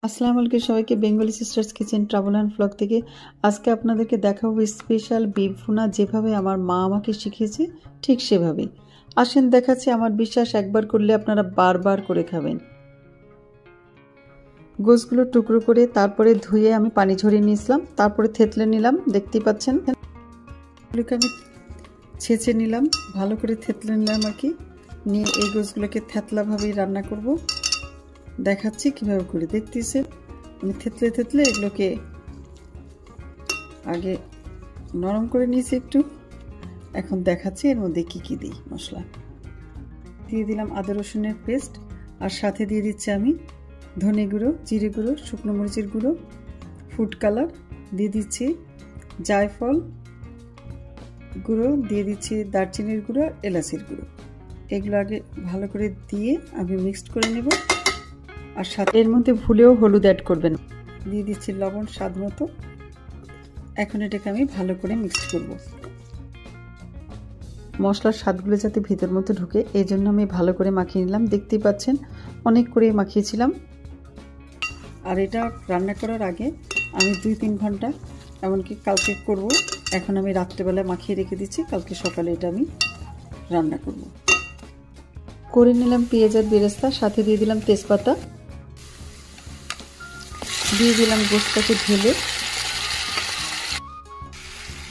আসসালামু আলাইকুম সবাইকে Bengali sisters kitchen travel and blog থেকে আজকে আপনাদেরকে দেখাবো স্পেশাল বিফ ভুনা যেভাবে আমার মা আমাকে শিখিয়েছে ঠিক সেভাবেই। আসেন দেখাচ্ছি, আমার বিশ্বাস একবার করলে আপনারা বারবার করে খাবেন। গোশগুলো টুকরো করে তারপরে ধুয়ে আমি পানি ঝরিয়ে নিয়েছিলাম, তারপরে থেতলে নিলাম, দেখতেই পাচ্ছেন। এগুলোকে আমি ছেঁচে নিলাম, ভালো করে থেতলে নিলাম আর কি। নিয়ে এই গোশগুলোকে থেতলাভাবেই রান্না করব। দেখাচ্ছি কিভাবে করে, দেখতেছেন আমি থেতলে থেতলে এগুলোকে আগে নরম করে নিয়েছি একটু। এখন দেখাচ্ছি এর মধ্যে কি কি দিই। মশলা দিয়ে দিলাম আদা রসুনের পেস্ট, আর সাথে দিয়ে দিচ্ছি আমি ধনে গুঁড়ো, জিরে গুঁড়ো, শুকনো মরিচের গুঁড়ো, ফুড কালার দিয়ে দিচ্ছি, জায়ফল গুঁড়ো দিয়ে দিচ্ছি, দারচিনির গুঁড়ো, এলাচির গুঁড়ো। এগুলো আগে ভালো করে দিয়ে আমি মিক্সড করে নেব। আর সাথে এর মধ্যে ভুলেও হলুদ অ্যাড করবেন। দিয়ে দিচ্ছি লবণ স্বাদ মতো। এখন এটাকে আমি ভালো করে মিক্স করব। মশলার স্বাদগুলো যাতে ভিতর মতো ঢুকে এই জন্য আমি ভালো করে মাখিয়ে নিলাম। দেখতেই পাচ্ছেন অনেক করে মাখিয়েছিলাম। আর এটা রান্না করার আগে আমি 2-3 ঘন্টা, এমনকি কালকে করব, এখন আমি রাত্রেবেলা মাখিয়ে রেখে দিচ্ছি, কালকে সকালে এটা আমি রান্না করব। করে নিলাম পেঁয়াজ আর বেরেস্তা, সাথে দিয়ে দিলাম তেজপাতা, দিয়ে দিলাম গোশটাকে ঢেলে।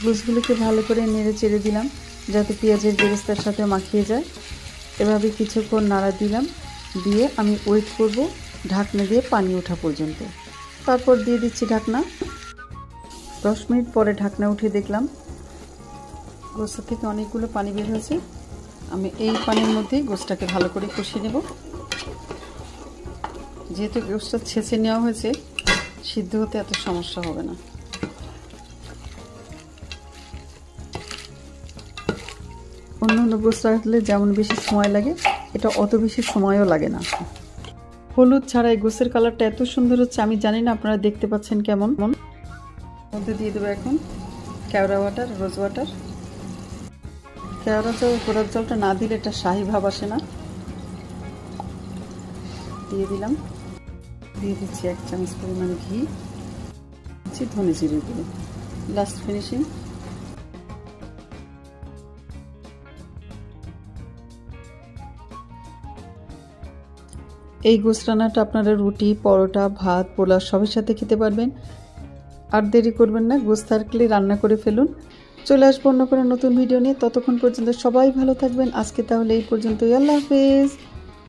গোশগুলোকে ভালো করে নেড়ে চেড়ে দিলাম যাতে পেঁয়াজের বেরেস্তার সাথে মাখিয়ে যায়। এভাবে কিছুক্ষণ নাড়া দিলাম, দিয়ে আমি ওয়েট করব ঢাকনা দিয়ে পানি ওঠা পর্যন্ত। তারপর দিয়ে দিচ্ছি ঢাকনা। 10 মিনিট পরে ঢাকনা উঠে দেখলাম গোশটা থেকে অনেকগুলো পানি বের হয়েছে। আমি এই পানির মধ্যেই গোশটাকে ভালো করে কষিয়ে নেব। যেহেতু গোশটা ছেঁচে নেওয়া হয়েছে, সিদ্ধ হতে এত সমস্যা হবে না। অন্য অন্য গোশ রাখলে যেমন বেশি সময় লাগে, এটা অত বেশি সময়ও লাগে না। হলুদ ছাড়া এই গোশের কালারটা এত সুন্দর হচ্ছে, আমি জানি না আপনারা দেখতে পাচ্ছেন কেমন। মধ্যে দিয়ে দেবো এখন কেওড়া ওয়াটার, রোজ ওয়াটার। কেওড়া জল, গোড়ার জলটা না দিলে এটা শাহি ভাব আসে না। দিয়ে দিলাম, দিয়ে দিচ্ছি 1 চামচ পরিমাণ ঘি, দিচ্ছি ধনে জিরে গুঁড়ো। Last finishing. এই গোশ রান্নাটা আপনারা রুটি, পরোটা, ভাত, পোলাও সবের সাথে খেতে পারবেন। আর দেরি করবেন না, গোশ থাকলে রান্না করে ফেলুন। চলে আসবো অন্য কোনো নতুন ভিডিও নিয়ে। ততক্ষণ পর্যন্ত সবাই ভালো থাকবেন। আজকে তাহলে এই পর্যন্তই। আল্লাহ হাফেজ।